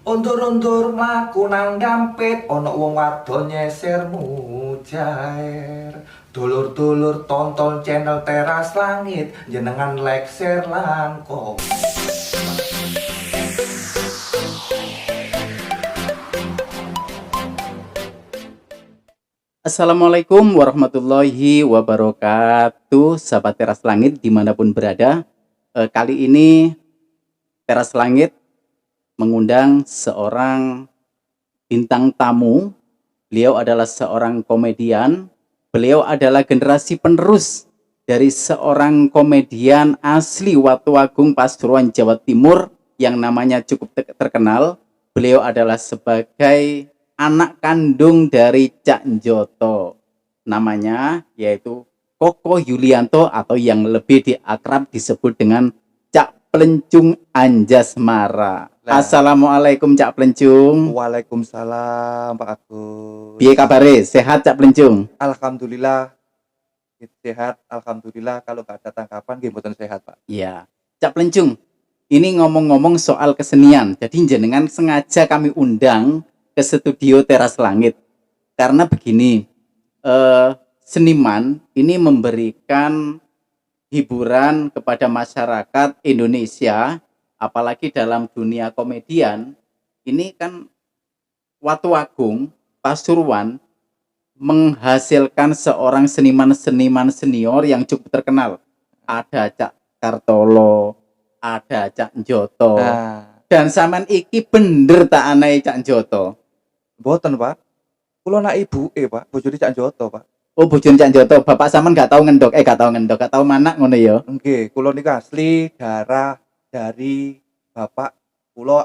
Undur-undur mlaku nang gampit ana wong wadon nyeser mujair. Dulur-dulur tonton channel Teras Langit jenengan like, share lan komen. Assalamualaikum warahmatullahi wabarakatuh, sahabat Teras Langit dimanapun berada. Kali ini Teras Langit mengundang seorang bintang tamu. Beliau adalah seorang komedian. Beliau adalah generasi penerus dari seorang komedian asli Watuagung, Pasuruan, Jawa Timur yang namanya cukup terkenal. Beliau adalah sebagai anak kandung dari Cak Njoto, namanya yaitu Koko Yulianto atau yang lebih diakrab disebut dengan Cak Plencung Anjasmara. Assalamualaikum Cak Plencung. Waalaikumsalam Pak Agus. Piye kabare? Sehat Cak Plencung? Alhamdulillah sehat, alhamdulillah. Kalau nggak ada tanggapan nggih mboten sehat, Pak. Ya, Cak Plencung. Ini ngomong-ngomong soal kesenian. Jadi jenengan sengaja kami undang ke studio Teras Langit karena begini, seniman ini memberikan hiburan kepada masyarakat Indonesia, apalagi dalam dunia komedian. Ini kan Watuagung, Pasuruan menghasilkan seorang seniman-seniman senior yang cukup terkenal. Ada Cak Kartolo, ada Cak Njoto. Dan sampean iki bener tak anae Cak Njoto. Mboten, Pak. Kula anak ibuke, Pak. Bojone Cak Njoto, Pak. Oh, bojone Cak Njoto. Bapak sampean gak tahu ngendok, gak tahu manak ngono ya. Nggih, kula niku asli darah dari bapak kula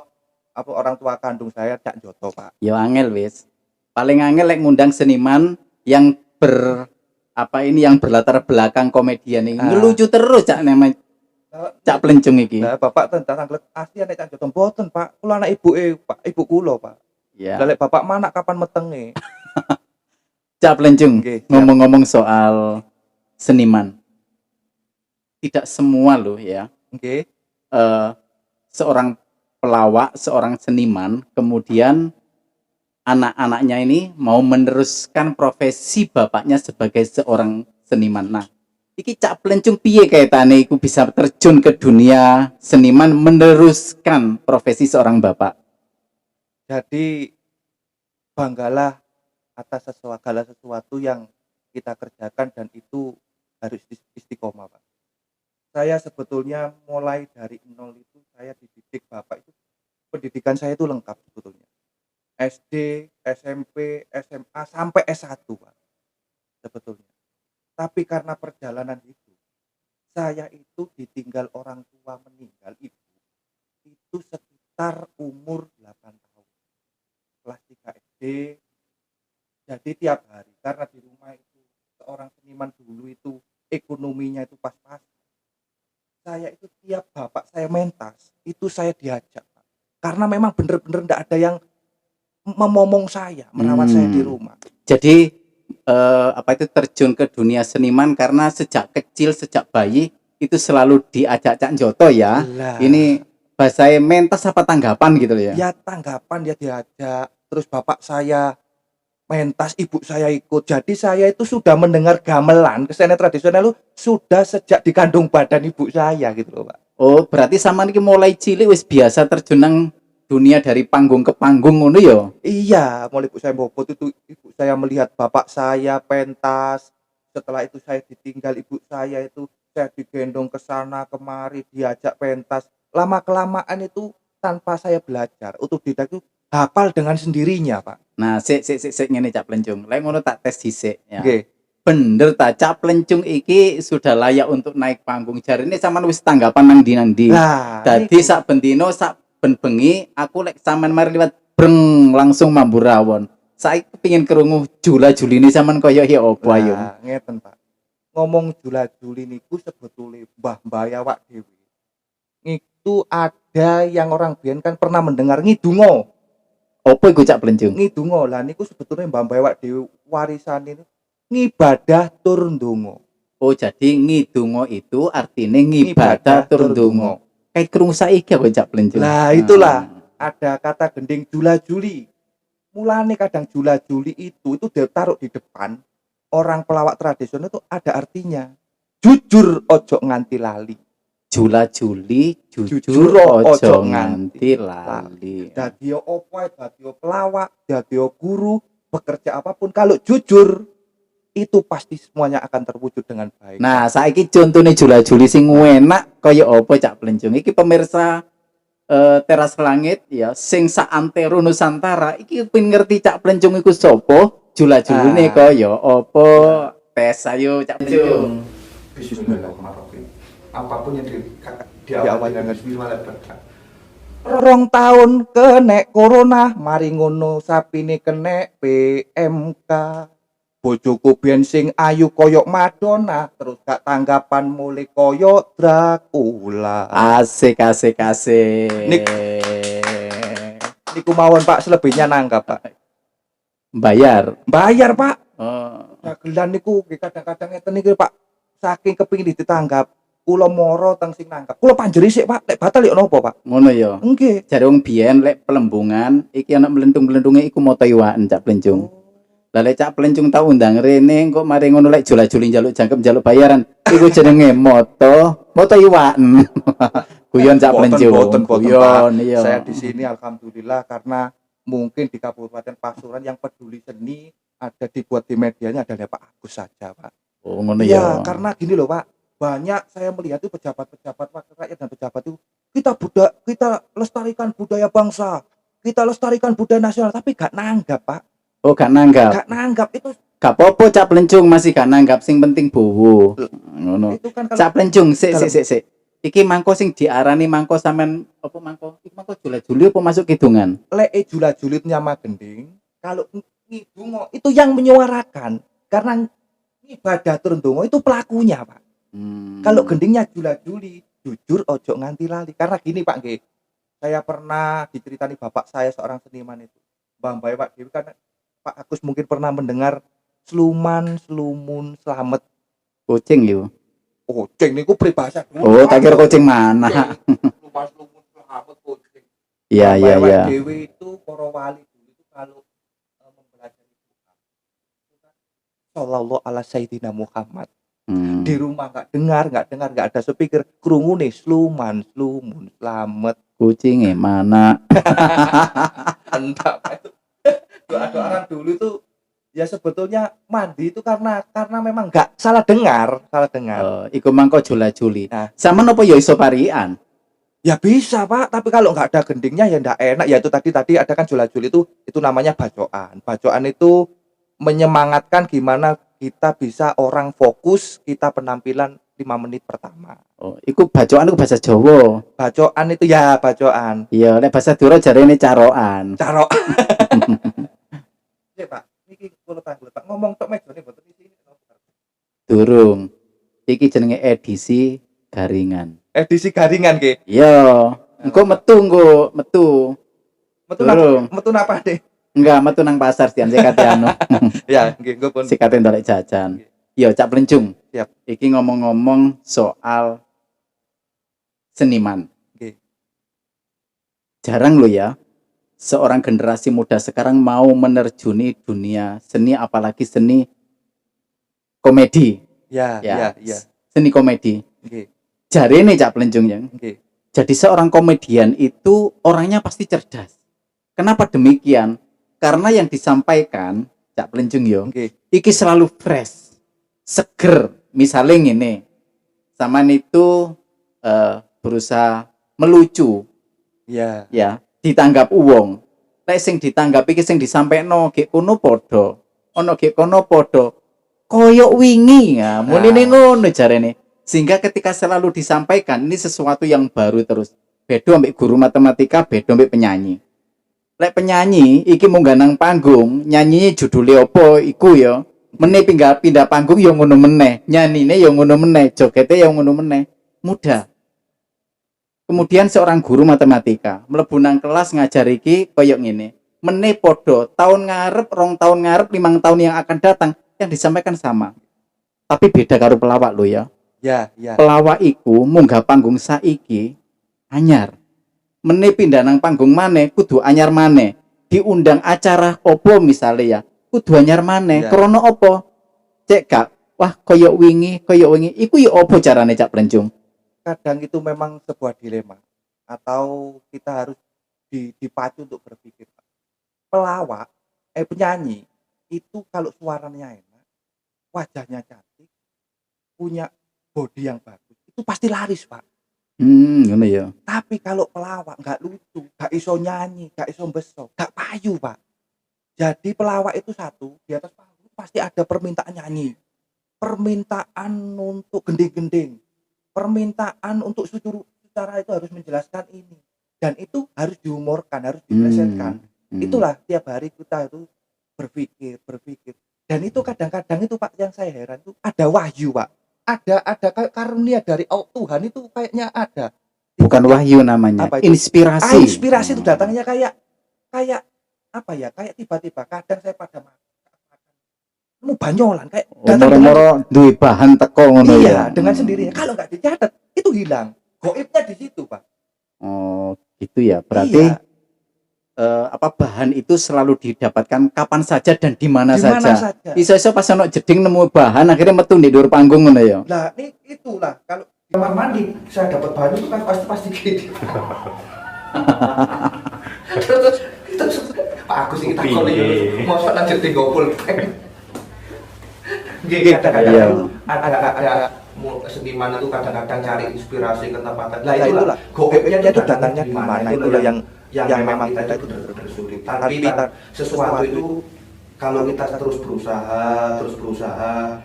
orang tua kandung saya Cak Njoto, Pak. Ya angel wis. Paling angel lek ngundang seniman yang yang berlatar belakang komedian ini. Ngelucu terus Cak nama Cak Plencung iki. Nah, bapak tentang asli anak Cak Njoto mboten, Pak. Kula anak ibuke, Pak. Ibu kula, Pak. Ya. Lek bapak manak kapan metenge? Cak Plencung, Nggih, ngomong-ngomong soal seniman. Tidak semua loh ya. Nggih. Seorang pelawak, seorang seniman, kemudian anak-anaknya ini mau meneruskan profesi bapaknya sebagai seorang seniman. Nah, iki Cak Plencung piye kaitane iku bisa terjun ke dunia seniman meneruskan profesi seorang bapak? Jadi banggalah atas segala sesuatu yang kita kerjakan dan itu harus istiqomah, Pak. Saya sebetulnya mulai dari nol itu saya dididik bapak itu, pendidikan saya itu lengkap sebetulnya. SD, SMP, SMA sampai S1, Pak. Sebetulnya. Tapi karena perjalanan hidup, saya itu ditinggal orang tua, meninggal ibu. Itu sekitar umur 8 tahun. Kelas 3 SD. Jadi tiap hari karena di rumah itu seorang seniman dulu itu ekonominya itu pas-pas. Saya itu tiap bapak saya mentas, itu saya diajak, Pak. Karena memang benar-benar enggak ada yang memomong saya, merawat saya di rumah. Jadi itu terjun ke dunia seniman karena sejak kecil, sejak bayi itu selalu diajak Cak Njoto ya. Lah. Ini bahasa mentas apa tanggapan gitu ya? Ya tanggapan dia diajak. Terus bapak saya mentas, ibu saya ikut. Jadi saya itu sudah mendengar gamelan kesenian tradisional itu sudah sejak dikandung badan ibu saya gitu loh, Pak. Oh, berarti sama niki mulai cilik wis biasa terjun nang dunia dari panggung ke panggung ngono ya? Iya, mulai ibu saya bobot itu ibu saya melihat bapak saya pentas. Setelah itu saya ditinggal ibu saya itu saya digendong ke sana kemari diajak pentas. Lama kelamaan itu tanpa saya belajar otodidak itu hafal dengan sendirinya, Pak. Nah, sik ngene Cak Plencung. Lek ngono tak tes dhisik ya. Nggih. Bener ta Cak Plencung iki sudah layak untuk naik panggung. Jarine sampean wis tanggapan nang ndi-ndi. Nah, Dadi sak bendino sak ben bengi aku lek sampean mari liwat breng langsung mambu rawon. Saiki kepengin krungu jula-juline sampean kaya ya opo ayo. Nah, ngeten, Pak. Ngomong jula-juli niku sebetulnya mbah-mbah awak dhewe. Itu ada yang orang biyen kan pernah mendengar ngidungo. Opo iku Cak Plencung? Ngidungo lah niku sebetulnya mbah-mbah awak dhewe warisan ini ngibadah tur ndonga. Oh, jadi ngidungo itu artinya ngibadah tur ndonga. Kayak krungu saiki aku Cak Plencung. Lah itulah ada kata gending jula-juli. Mulane kadang jula-juli itu dia taruh di depan. Orang pelawak tradisional itu ada artinya. Jujur ojo nganti lali. Jula-juli, Jujur jujur ojo ojo nganti nganti lali. Dadi opo ae, dadi pelawak, dadi guru, bekerja apapun kalau jujur itu pasti semuanya akan terwujud dengan baik. Nah, saiki contone jula-juli sing enak kaya apa Cak Plencung? Iki pemirsa Teras Langit ya, sing saantero Nusantara iki pengen ngerti Cak Plencung iku sapa, jula-juline kaya apa. Tes ayo Cak Plencung. Bismillahirrahmanirrahim. Apapun yang diawali dengan bismillah. 2 tahun kena corona, mari ngono sapine kena PMK. Bojoku biyen sing ayu koyok Madonna, terus gak tanggapan mulai koyok Dracula. Asik. Niku mawon Pak, selebihnya nanggap Pak. Bayar. Bayar Pak. Oh. Dagelan niku kadang-kadang ngeten niki Pak. Saking kepingin ditanggap, kula moro teng sing nanggap. Kula panjeri sik Pak, lek batal yo napa Pak? Ngono ya. Nggih. Jare wong biyen lek pelembungan iki ana melentung-melentunge iku moto iwaken Cak Plencung. Lah lek Cak Plencung tau undang rene kok mari ngono lek jula-juli njaluk jangkep njaluk bayaran. Iku jenenge moto iwaken. Guyon Cak Plencung. Guyon iya. Saya di sini alhamdulillah karena mungkin di Kabupaten Pasuruan yang peduli seni ada dibuat di medianya adalah Pak Agus saja Pak. Oh ngono Iya, ya. karena gini loh Pak, banyak saya melihat itu pejabat-pejabat wakil rakyat dan pejabat itu kita lestarikan budaya bangsa, kita lestarikan budaya nasional, tapi gak nanggap Pak, Oh gak nanggap. gak nanggap itu Gak apa-apa Cak Plencung masih gak nanggap sing penting bowo. Ngono. itu kan kalau Cak Plencung sik. Iki mangko sing diarani mangko sampean apa mangko? Iki mangko jula-juli apa masuk kidungan? lek jula-julit nyama gending, kalau ngidungo itu yang menyuarakan karena ibadah turun dongo itu pelakunya Pak. Kalau gendingnya jula-juli, jujur ojo nganti lali. Karena gini Pak nggih. Saya pernah diceritani bapak saya seorang seniman itu. Mbah Mbah Pak Dewi karena Pak Agus mungkin pernah mendengar sluman, slumun, slamet. Kucing yo. Kucing niku peribahasa dulu. Oh, tak kira kucing mana? Sluman, slumun, slamet kucing. Iya. Mbah Dewi itu para wali dulu itu kalau mempelajari Quran. Sallallahu ala Sayyidina Muhammad. Di rumah nggak dengar, nggak ada speaker, krungu nih sluman, slumun, slamet. Kucingnya mana? Entah Pak, itu doa-doa orang dulu itu ya sebetulnya mandi itu karena memang nggak salah dengar. Oh, iku mangko jula-juli. Nah. Sama nopo ya iso parian? Ya bisa Pak, tapi kalau nggak ada gendingnya ya nggak enak. Ya itu tadi ada kan jula-juli itu namanya bacoan. Bacoan itu menyemangatkan gimana kita bisa orang fokus kita penampilan 5 menit pertama. Oh, iku bacoan iku bahasa Jawa. Bacoan itu ya bacoan. Iya, nek bahasa Dura jarene caroan. Caro. Ya Pak, niki kula tanggul Pak ngomong tok mejane mboten isi. Durung. Iki jenenge edisi garingan. Edisi garingan nggih. Iya, engko metu. Durung. Metu napa deh? Enggak, metu nang pasar sian sikate anu. Ya, nggih engko pun. Sikate ndolek jajan. Iya, Cak Plencung. Siap. Iki ngomong-ngomong soal seniman. Nggih. Jarang lo ya seorang generasi muda sekarang mau menerjuni dunia seni apalagi seni komedi. Ya. Seni komedi. Nggih. Jarene Cak Plencung ya. Nggih. Jadi seorang komedian itu orangnya pasti cerdas. Kenapa demikian? Karena yang disampaikan Cak Plencung yo, Nggih. iki selalu fresh, seger. Misalnya ini, zaman itu berusaha melucu, Ya. ya, ditanggap uwong. Lek sing ditanggap iki sing disampaikno gek kono padha. Ana gek kono padha. Koyok wingi ya, muline ngono jarene. Sehingga ketika selalu disampaikan ini sesuatu yang baru terus. Beda ambek guru matematika, beda ambek penyanyi. Lek penyanyi iki munggah nang panggung, nyanyinya judule apa iku ya. Meneh pindah panggung ya ngono meneh, nyanyine ya ngono meneh, jogete ya ngono meneh. Mudah. Kemudian seorang guru matematika mlebu nang kelas ngajar iki koyok ngene. Meneh padha, tahun ngarep, 2 tahun ngarep, 5 tahun yang akan datang yang disampaikan sama. Tapi beda karo pelawak lo ya. Ya. Pelawak iku munggah panggung saiki anyar. meneh pindah nang panggung maneh kudu anyar maneh. Diundang acara opo misalnya ya, kudu anyar maneh. Iya. Krana opo? Cek gak, wah koyo wingi, iku ya opo carane Cak Plencung? Kadang itu memang sebuah dilema atau kita harus dipacu untuk berpikir, Pak. Pelawak, penyanyi itu kalau suaranya enak, wajahnya cantik, punya body yang bagus, itu pasti laris, Pak. Ngono ya. Tapi kalau pelawak nggak lucu, nggak iso nyanyi, nggak iso beso, nggak payu, Pak. Jadi pelawak itu satu, di atas panggung pasti ada permintaan nyanyi, permintaan untuk gending-gending, permintaan untuk secara itu harus menjelaskan ini. Dan itu harus dihumorkan, harus diplesetkan. Itulah tiap hari kita itu berpikir. Dan itu kadang-kadang itu Pak yang saya heran itu ada wahyu, Pak. Ada kayak karunia dari Tuhan itu kayaknya ada. Bukan wahyu namanya, Apa itu? inspirasi. Inspirasi itu datangnya kayak apa ya? Kayak tiba-tiba kadang saya pada mau banyolan kayak datang Moro-moro duwe bahan teko ngono ya. iya, dengan sendirinya. Kalau nggak dicatat itu hilang. Goibnya di situ, Pak. Oh, gitu ya. Berarti Iya. Bahan itu selalu didapatkan kapan saja dan di mana Di mana saja. saja. Iso-iso pas ono jeding nemu bahan akhirnya metu di dhuwur panggung ngono ya. Nah, itulah kalau Kamar mandi saya dapat bahan itu kan pasti gitu. terus Pak Agus ini takon iki mosok nang jeding gopul. Nggih kadang-kadang Iya. itu ada seniman itu kadang-kadang cari inspirasi ke tempat. Lah itulah itulah goibnya itu datangnya di mana itulah yang memang kita itu bersulit. Tapi sesuatu itu kalau kita terus berusaha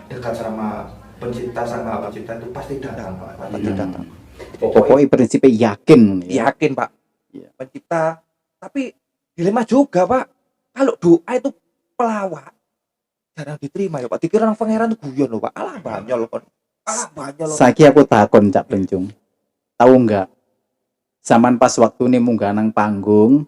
dekat sama pencipta sama pencipta itu pasti datang, Pak. pasti datang. Pokoknya prinsipnya yakin ya. Yakin, Pak. Iya. Pencipta. Tapi dilema juga, Pak. Kalau doa itu pelawak jarang diterima ya, Pak. Dikira orang pangeran itu guyon loh, Pak. Alah banyol kon. Saiki aku takon Cak Plencung. Tahu enggak? Zaman pas waktu ini munggah nang panggung,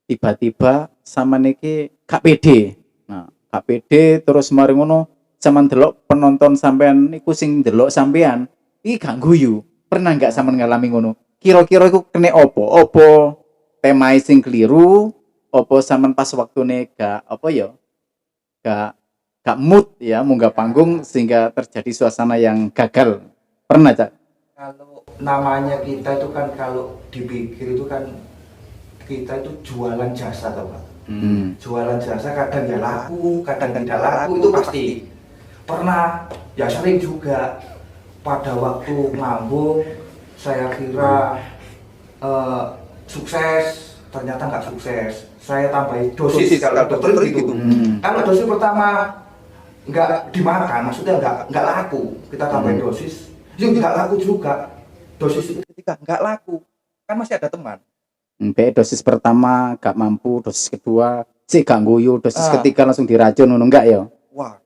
tiba-tiba sama niki gak pede. Nah, gak pede terus mari ngono zaman delok penonton sampean niku sing delok sampean iki gak guyu. Pernah enggak sampean ngalami ngono? Kira-kira iku kene opo? Opo temae sing keliru? Opo sampean pas waktune gak gak mood ya munggah panggung sehingga terjadi suasana yang gagal? Pernah, Cak? Kalau namanya kita itu kan kalau dipikir itu kan kita itu jualan jasa toh, Pak. Jualan jasa kadang ya laku, kadang tidak laku itu pasti. Pernah ya sering juga pada waktu ngambung saya kira sukses, ternyata nggak sukses. Saya tambahin dosis kalau dokter gitu. Kalau dosis pertama nggak dimakan, maksudnya nggak laku, kita tambahin dosis, nggak laku juga. Dosis Ketika nggak laku, kan masih ada teman. Dosis pertama gak mampu, dosis kedua sih gak guyu, dosis ketiga langsung diracun ngono enggak ya? Wah,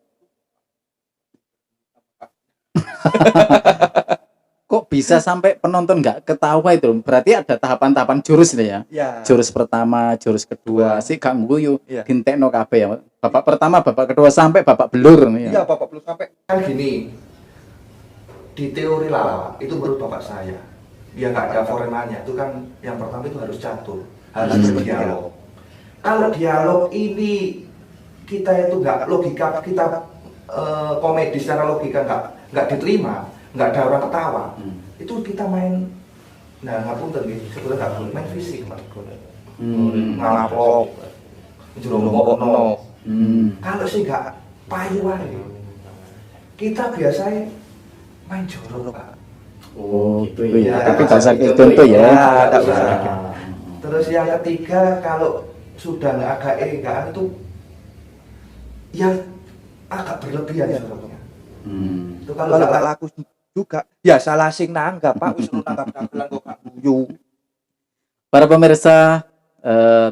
Kok bisa sampai penonton nggak ketawa itu? Berarti ada tahapan-tahapan jurus nih ya. ya. Jurus pertama, jurus kedua, sih gak guyu, Iya. gentekno kabeh ya. Babak pertama, babak kedua sampai babak belur nih Iya, ya. Bapak belum sampai. kan gini, di teori lawak itu menurut bapak saya, ya nggak ada foremannya. Itu kan yang pertama itu harus catur, harus berdialog. Kalau dialog ini kita itu nggak logika kita komedi secara logika nggak diterima, nggak ada orang ketawa. Itu kita main, nah ngapunten gitu, sebetulnya nggak boleh main fisik, Mas. Ngalapok, jerongkokno. Kalau sih nggak payu aja, kita biasanya main jorok, Pak. Oh, gitu Ya, ya. Tapi gak usah kayak contoh ya. tak bisa. Terus yang ketiga, kalau sudah nggak agak itu ya agak berlebihan joroknya. Itu kalau Kalau nggak nggak laku juga, ya salah sing nanggap, Pak. Wis lu nanggap dagelan kok gak guyu. Para pemirsa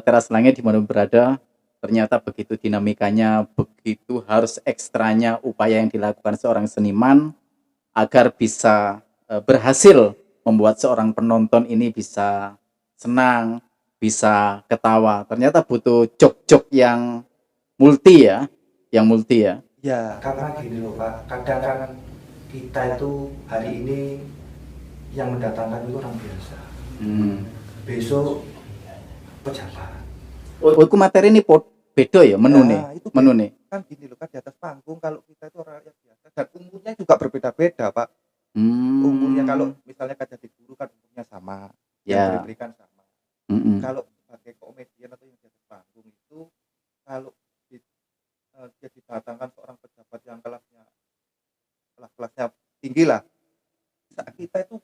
Teras Langit di mana berada, ternyata begitu dinamikanya, begitu harus ekstranya upaya yang dilakukan seorang seniman agar bisa berhasil membuat seorang penonton ini bisa senang, bisa ketawa. Ternyata butuh jok-jok yang multi ya, Ya, karena gini loh, Pak, kadang kan kita itu hari ini yang mendatangkan itu orang biasa. besok pejabat. Oh, iku materi ini beda ya menune. Nah, itu Menune. kan gini loh, kan di atas panggung kalau kita itu orang yang biasa dan umurnya juga berbeda-beda Pak. Umurnya kalau misalnya kan jadi guru kan umurnya sama, yang Ya. diberikan sama. Mm-mm. Kalau sebagai komedian atau yang di atas panggung itu kalau dia didatangkan seorang pejabat yang kelasnya tinggi lah, saat kita itu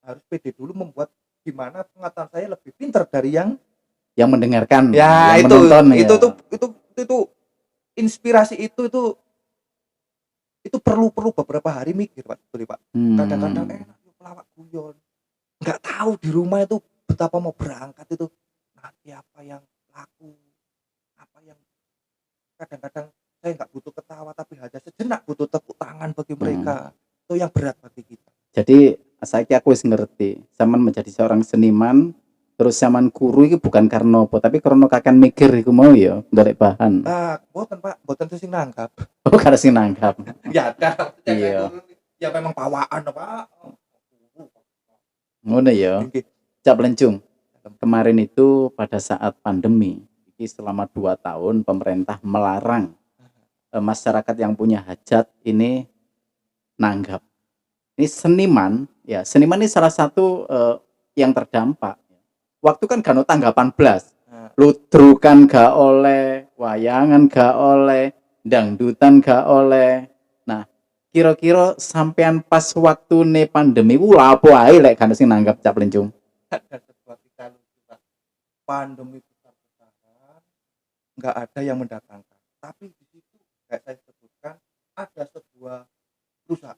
harus pede dulu membuat gimana pengetahuan saya lebih pintar dari yang mendengarkan, ya yang itu menonton itu ya. tuh inspirasi itu perlu beberapa hari mikir Pak, betul Pak. Kadang-kadang enak yuk pelawak guyon, nggak tahu di rumah itu betapa mau berangkat itu nanti apa yang laku, apa yang kadang-kadang saya nggak butuh ketawa tapi hanya sejenak butuh tepuk tangan bagi mereka, itu yang berat bagi kita. Jadi saiki aku wis ngerti, sampean menjadi seorang seniman terus sampean guru iki bukan karena apa, tapi karena kakan mikir iku mau ya, golek bahan. Boten Pak, boten sing nangkap. Oh, karena sing nangkap. Ya kan, Iya. ya memang pawaan Pak. Ngono ya. Nggih. Cak Plencung. Kemarin itu pada saat pandemi, ini selama 2 tahun pemerintah melarang masyarakat yang punya hajat ini nanggap. Ini seniman, ya seniman ini salah satu yang terdampak. Waktu kan gak ono tanggapan blas. Ludrukan gak oleh, wayangan gak oleh, dangdutan gak oleh. Nah, kira-kira sampean pas waktu nih pandemi lha apa ae lek gak sing nanggap Cak Plencung? Ada sebuah kita lucu Pak. Pandemi besar-besaran nggak ada yang mendatangkan, tapi di situ kayak saya sebutkan ada sebuah perusahaan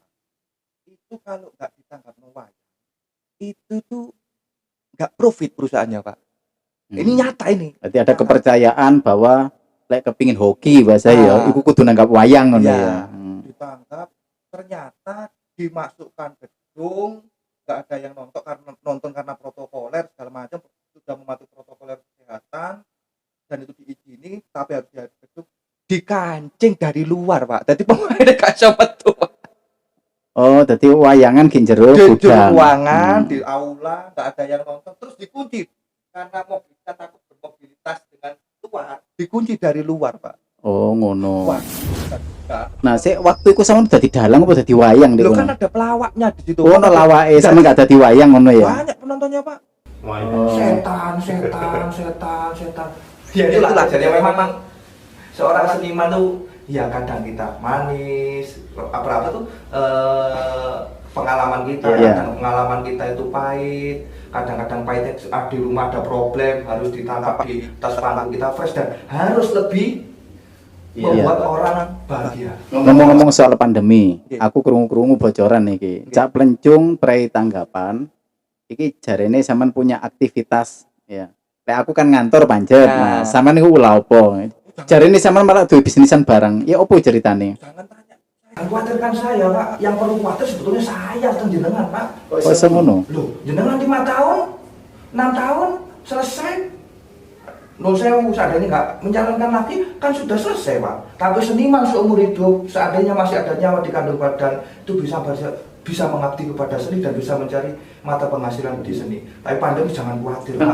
itu kalau nggak ditangkap wayang itu tuh nggak profit perusahaannya Pak. Ini nyata ini. Berarti ada kepercayaan bahwa lek kepingin hoki bahasa ya, iku kudu nanggap wayang ngono ya. Ditangkap, ternyata dimasukkan gedung, nggak ada yang nonton karena protokoler segala macam, sudah mematuhi protokoler kesehatan dan itu diizini, tapi harus di gedung dikancing dari luar Pak. Jadi pemainnya gak bisa metu. Oh, jadi wayangan ki jero Di gudang. ruangan, di aula, nggak ada yang nonton, terus dikunci karena mobilitas takut bermobilitas dengan luar, dikunci dari luar Pak. Oh, ngono. Wah, Nah, waktu iku sampean dadi dalang apa dadi wayang lo dek kan ngono? ada pelawaknya di situ. Oh, ono lawake sampean gak dadi wayang ngono ya. Banyak penontonnya Pak. Oh. Setan. Ya itulah. Jadi memang seorang seniman tuh ya kadang kita manis, apa tuh pengalaman kita, kadang pengalaman kita itu pahit, kadang-kadang pahitnya di rumah ada problem harus ditangkap di atas panggung kita fresh dan harus lebih membuat orang bahagia. Ngomong-ngomong soal pandemi, aku krungu-krungu bocoran iki. Cak Plencung prei tanggapan iki jarene sampean punya aktivitas ya. Lek aku kan ngantor pancet. Nah, sampean niku ulah apa? Jarene sampean malah duwe bisnisan barang. Ya opo ceritane? Jangan tanya. Jangan khawatirkan saya Pak, yang perlu khawatir sebetulnya saya dan jenengan Pak. Oh, iso ngono. Loh, jenengan 5 tahun, 6 tahun selesai. Loh, saya seandainya nggak mencalonkan lagi kan sudah selesai Pak. Tapi seniman seumur hidup seandainya masih ada nyawa di kandung badan itu bisa mengabdi kepada seni dan bisa mencari mata penghasilan di seni. Tapi pandemi jangan khawatir Pak.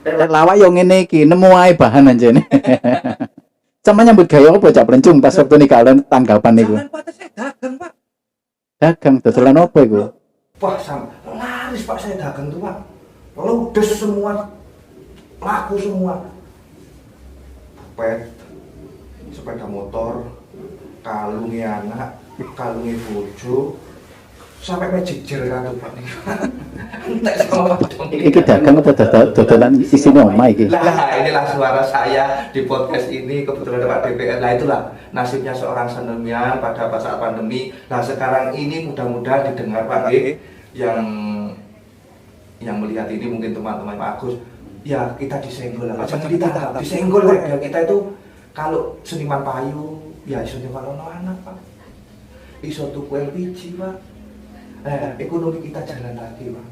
Lek lawak yo ngene iki, nemu ae bahan anjene. Sampe nyambut gawe apa Cak Plencung pas waktu nikalan tanggapan niku? Jangan khawatir, saya dagang Pak. Dagang dodolan apa iku? Wah, laris Pak saya dagang tuh Pak. Ludes semua, laku semua. Sepeda motor, kalungnya anak, kalungnya bojo, sampai magic jar kan Pak nih. Iki dagang apa dodolan isine omah iki? Lah inilah suara saya di podcast ini, kebetulan ada Pak DPR. Nah itulah nasibnya seorang seniman pada saat pandemi. Nah sekarang ini mudah-mudahan didengar Pak G, yang melihat ini mungkin teman-teman Pak Agus. Ya kita disenggol lah, disenggol warga kita itu. Kalau seniman payu, ya iso nyekol anak Pak, iso tuku LPG Pak. Ekonomi kita jalan lagi Pak.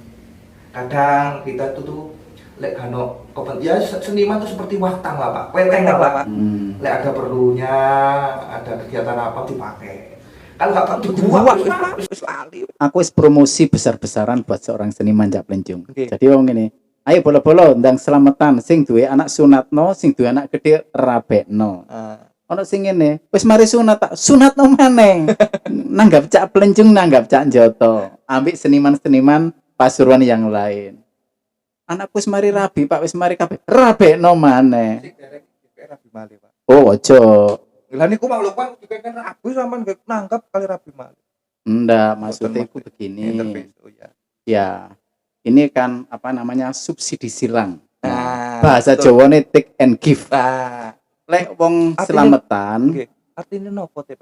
Kadang kita tuh lek gano ya seniman itu seperti waktang lah Pak, weteng lah Pak. Lek ada perlunya, ada kegiatan apa dipakai. Kalau nggak tahu di gua wis lali. Aku wis promosi besar-besaran buat seorang seniman Cak Plencung. Oke. Jadi wong ngene, ayo bolo-bolo ndang selamatan sing duwe anak sunatno, sing duwe anak gede rabekno. Ono sing ngene, wis mari sunat tak sunatno maneh. Nanggap Cak Plencung, nanggap Cak Njoto. Ambek seniman-seniman Pasuruan yang lain. Anakku wis mari rabi, Pak, wis mari kabeh. Rabekno maneh. Sing derek DPR Rabi Malih, Pak. Oh, ojo. Lah niku mang lho Pak, juga kan Rabi sampean nangkap kali Rabi Malih. Ndak, maksudnya aku begini. Interface, oh ya. Ya, ini kan apa namanya subsidi silang. Bahasa betul. Jawane take and give. Nah, Lek wong Artinya- selamatan, oke. Artinya nopo tip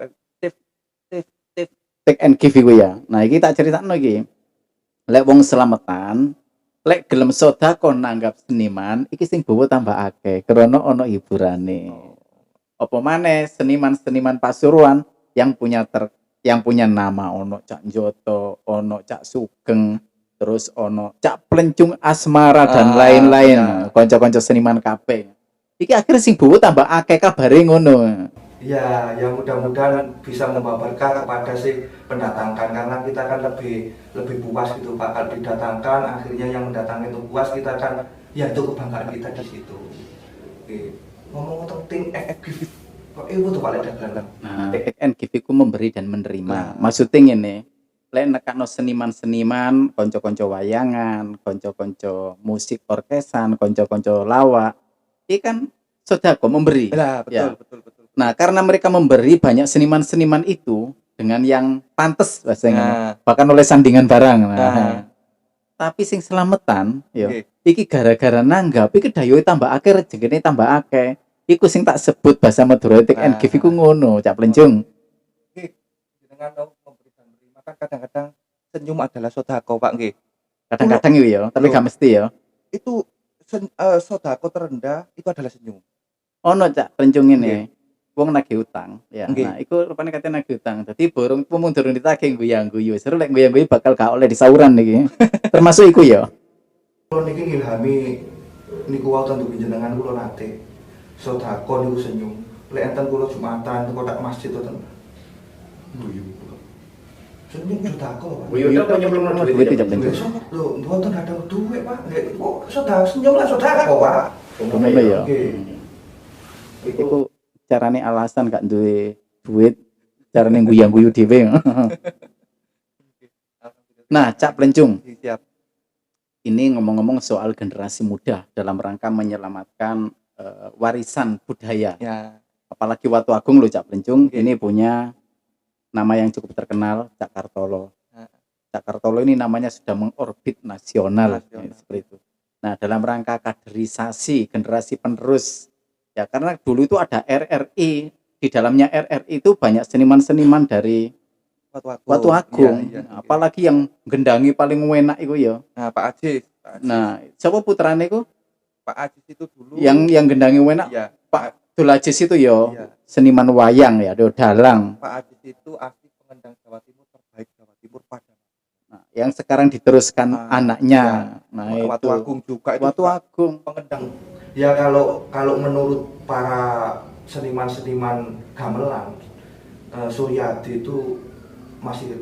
take and give iku ya. Nah, iki tak critakno iki. Lek wong selamatan, lek gelem sedekah nanggap seniman, iki sing bawa tambah akeh krana ana hiburane. Apa maneh seniman-seniman Pasuruan yang punya nama ono Cak Njoto, ono Cak Sugeng, terus ono Cak Plencung Asmara dan lain-lain. benar. Kanca-kanca seniman kabeh. Iki akhirnya sing bawa tambah akeh kabare ngono. Ya, yang mudah-mudahan bisa membawa berkah kepada si pendatangkan, karena kita kan lebih puas gitu Pak. Kalau didatangkan, akhirnya yang mendatangkan itu puas, kita kan ya itu kebanggaan kita di situ. Oke. Ngomong tentang tim FGV, kok itu tuh Pak Leda dalam. Nah, take and give iku memberi dan menerima. Maksudnya ngene, lek nekakno seniman-seniman, kanca-kanca wayangan, kanca-kanca musik orkesan, kanca-kanca lawak, iki kan sedekah memberi. Lah, betul, Ya. betul, betul. Nah, karena mereka memberi banyak seniman-seniman itu dengan yang pantes bahasanya, bahkan oleh sandingan barang. Nah. Tapi sing selamatan, yo, Oke. iki gara-gara nanggap, iki dayoe tambah akeh, rezekine tambah akeh. Iku sing tak sebut bahasa Madura take and give iku ngono, Cak Plencung. Dengan memberi dan menerima kan kadang-kadang senyum adalah sedekah, Pak, nggih. Kadang-kadang yo ya, tapi gak mesti ya. Itu sedekah terendah itu adalah senyum. Ono Cak Plencung Nggih. ini. Wong nagih utang, ya. Nggih. Nah, iku rupane katanya nagih utang. Dadi borong mung durung ditagih guyang-guyu. Seru lek guyang-guyu bakal gak oleh disauran iki. Termasuk iku ya. Kalau niki ngilhami niku wau tentu panjenengan kula nate. Sedekah niku senyum. Lek enten kula Jumatan teng kotak masjid to ten. Guyu kula. Senyum sedekah Pak. Guyu itu penyemplung duit Cak Plencung. Lho, mboten ada duit Pak. Nggih, kok sedekah senyum lah sedekah Pak. Ngono ya. Nggih. Iku carane alasan gak duwe duit, carane guyang-guyu dhewe. Nah, Cak Plencung, Siap. ini ngomong-ngomong soal generasi muda dalam rangka menyelamatkan warisan budaya. Ya. Apalagi Watu Agung loh Cak Plencung, Oke. ini punya nama yang cukup terkenal, Cak Kartolo. Nah. Cak Kartolo ini namanya sudah mengorbit nasional, Nasional. ya, seperti itu. Nah, dalam rangka kaderisasi generasi penerus, ya karena dulu itu ada RRI, di dalamnya RRI itu banyak seniman-seniman dari Watu Agung. Iya, iya. Apalagi yang gendangi paling enak itu ya. Nah, Pak Ajis. Nah, siapa putrane itu Pak Ajis itu dulu yang gendangi enak? iya, Pak Dul Ajis itu ya, iya. seniman wayang ya, do dalang. Pak Ajis itu asli pengendang Jawa Timur terbaik Jawa Timur pada Nah, yang sekarang diteruskan Ah, anaknya. iya. Nah, Watu itu. Agung juga itu Watu Agung. pengendang. Ya kalau menurut para seniman-seniman gamelan, Suryadi itu masih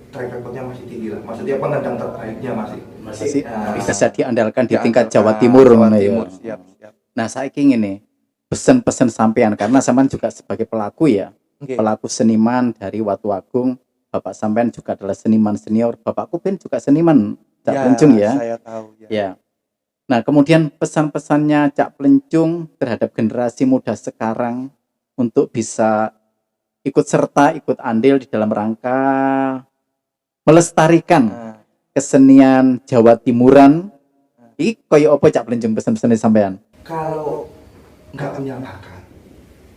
track recordnya masih tinggi lah. Maksudnya pengendang terbaiknya masih. Masih Ah, bisa diandalkan di tingkat Diandalkan Jawa Timur. Jawa ngono ya. Timur, siap, siap. Nah, saya ingin nih pesan-pesan sampean karena sampean juga sebagai pelaku ya, Oke. pelaku seniman dari Watu Agung. Bapak sampean juga adalah seniman senior. Bapakku pun juga seniman, Cak Plencung ya. Saya tahu ya. Ya. Nah, kemudian pesan-pesannya Cak Plencung terhadap generasi muda sekarang untuk bisa ikut serta, ikut andil di dalam rangka melestarikan Nah, kesenian Jawa Timuran. Iki koyo apa Cak Plencung pesan-pesan sampean? Kalau nggak punya bakat,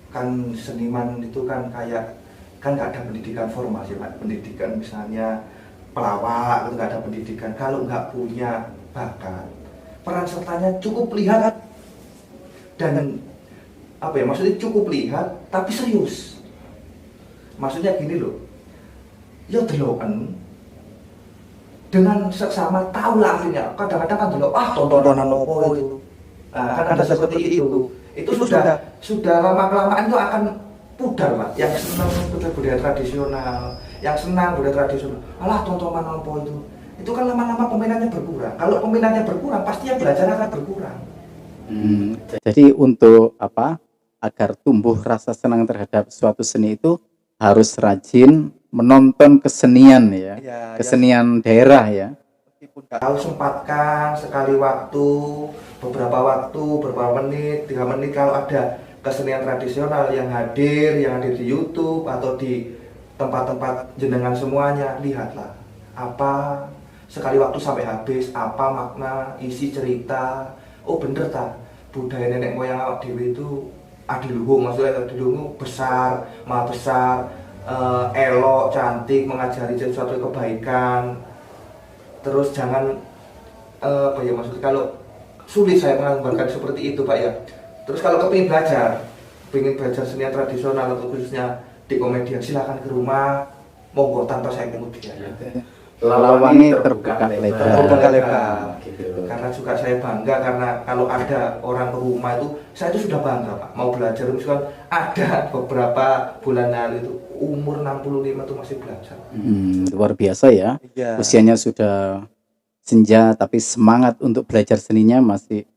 kan seniman itu kan kayak kan nggak ada pendidikan formal sih Pak. Pendidikan misalnya pelawak itu nggak ada pendidikan. Kalau nggak punya bakat, peran sertanya cukup lihat dan apa ya maksudnya cukup lihat tapi serius. Maksudnya gini loh, ya deloken dengan seksama tahu lah artinya. Kadang-kadang kan delok tontonan opo itu. Nah, kan ada seperti itu. Itu sudah lama kelamaan itu akan pudar Pak. Yang senang budaya tradisional, yang senang budaya tradisional. Alah tontonan apa itu kan lama-lama peminatnya berkurang. Kalau peminatnya berkurang pasti yang belajar akan berkurang. Jadi untuk agar tumbuh rasa senang terhadap suatu seni itu harus rajin menonton kesenian ya, kesenian daerah ya. Tahu sempatkan sekali waktu, beberapa menit, 3 menit kalau ada kesenian tradisional yang hadir di YouTube atau di tempat-tempat jenengan semuanya, lihatlah apa sekali waktu sampai habis, apa makna isi cerita. Oh bener tak, budaya nenek moyang awak dewe itu adiluhung, maksudnya adiluhung besar, maha besar, elok, cantik, mengajari sesuatu kebaikan. Terus jangan maksudnya kalau sulit saya menggambarkan seperti itu Pak ya. Terus kalau kepingin belajar seni tradisional atau khususnya di komedian, silakan ke rumah, monggo tanpa saya pungut biaya. Lawangi terbuka lebar. Gitu. Karena juga saya bangga karena kalau ada orang ke rumah itu, saya itu sudah bangga Pak. Mau belajar misalkan ada beberapa bulan lalu itu umur 65 itu masih belajar. Luar biasa ya. Usianya sudah senja tapi semangat untuk belajar seninya masih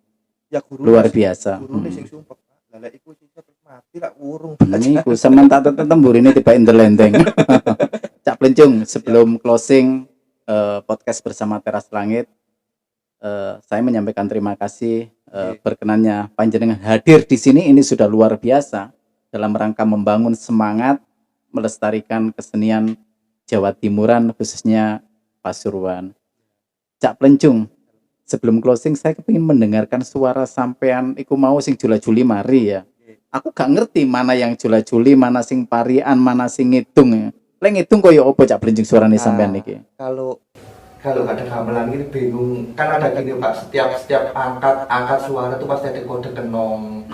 luar biasa. Gurune sing sumpek. Lah iku sisa terus mati lak urung. Niku sampean tak temburine tiba indelendeng. Cak Plencung, sebelum closing podcast bersama Teras Langit, saya menyampaikan terima kasih berkenannya panjenengan hadir di sini. Ini sudah luar biasa dalam rangka membangun semangat melestarikan kesenian Jawa Timuran, khususnya Pasuruan. Cak Plencung, sebelum closing saya kepingin mendengarkan suara sampean iku mau sing jula-juli mari ya. Aku gak ngerti mana yang jula-juli, mana sing parian, mana sing ngitung ya. Lek ngitung koyo opo Cak Plencung suarane sampean iki? Kalau ada gamelan ini bingung, kan ada gini Pak, setiap angkat suara itu pasti ada kode kenong,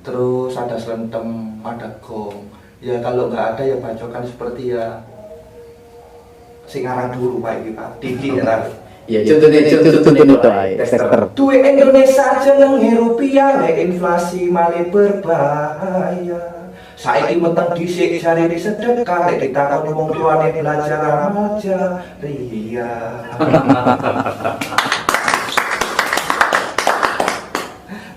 terus ada selentem, ada gong. Ya kalau nggak ada ya bacokan seperti ya singarang dulu Pak ini Pak, Didi ya. Iya, contohnya itu sektor. Duit Indonesia jenenge rupiah, inflasi malah berbahaya. Saiki menteng dhisik jare sedekah, nek ditakoni wong tuane belajar aja ria.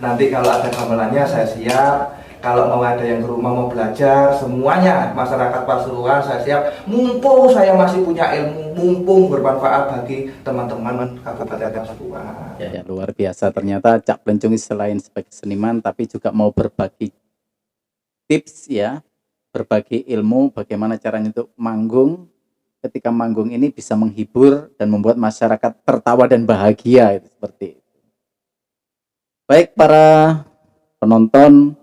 Nanti kalau ada gamelannya saya siap. Kalau mau ada yang ke rumah mau belajar, semuanya masyarakat Pasuruan saya siap. Mumpung saya masih punya ilmu, mumpung bermanfaat bagi teman-teman Kabupaten Pasuruan. Ya, luar biasa ternyata Cak Plencung selain sebagai seniman tapi juga mau berbagi tips ya, berbagi ilmu bagaimana caranya untuk manggung. Ketika manggung ini bisa menghibur dan membuat masyarakat tertawa dan bahagia, itu seperti itu. Baik para penonton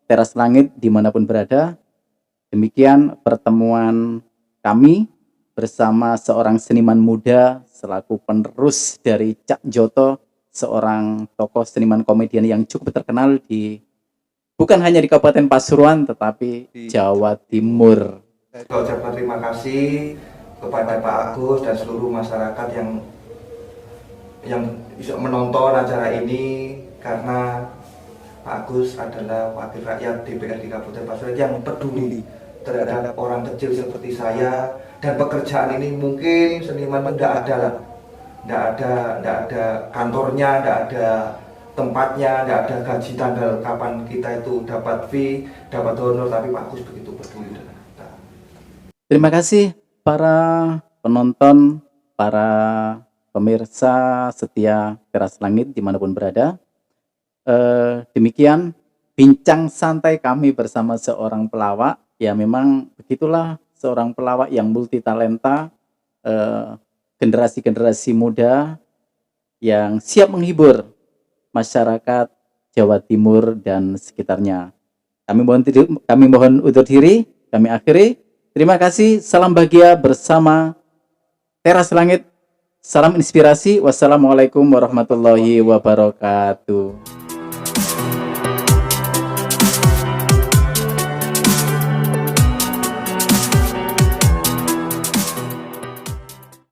Teras Langit dimanapun berada, demikian pertemuan kami bersama seorang seniman muda selaku penerus dari Cak Joto, seorang tokoh seniman komedian yang cukup terkenal di bukan hanya di Kabupaten Pasuruan tetapi di Jawa Timur. Saya ucapkan terima kasih kepada Pak Agus dan seluruh masyarakat yang bisa menonton acara ini, karena Pak Agus adalah wakil rakyat DPRD Kabupaten Pasuruan yang peduli terhadap orang kecil seperti saya, dan pekerjaan ini mungkin seniman tidak ada kantornya, tidak ada tempatnya, tidak ada gaji tanggal kapan kita itu dapat fee, dapat honor, tapi Pak Agus begitu peduli dengan kita. Terima kasih para penonton, para pemirsa setia Teras Langit dimanapun berada. Demikian bincang santai kami bersama seorang pelawak. Ya memang begitulah seorang pelawak yang multi talenta, generasi-generasi muda yang siap menghibur masyarakat Jawa Timur dan sekitarnya. Kami mohon undur diri, kami akhiri. Terima kasih, salam bahagia bersama Teras Langit. Salam inspirasi. Wassalamualaikum warahmatullahi wabarakatuh.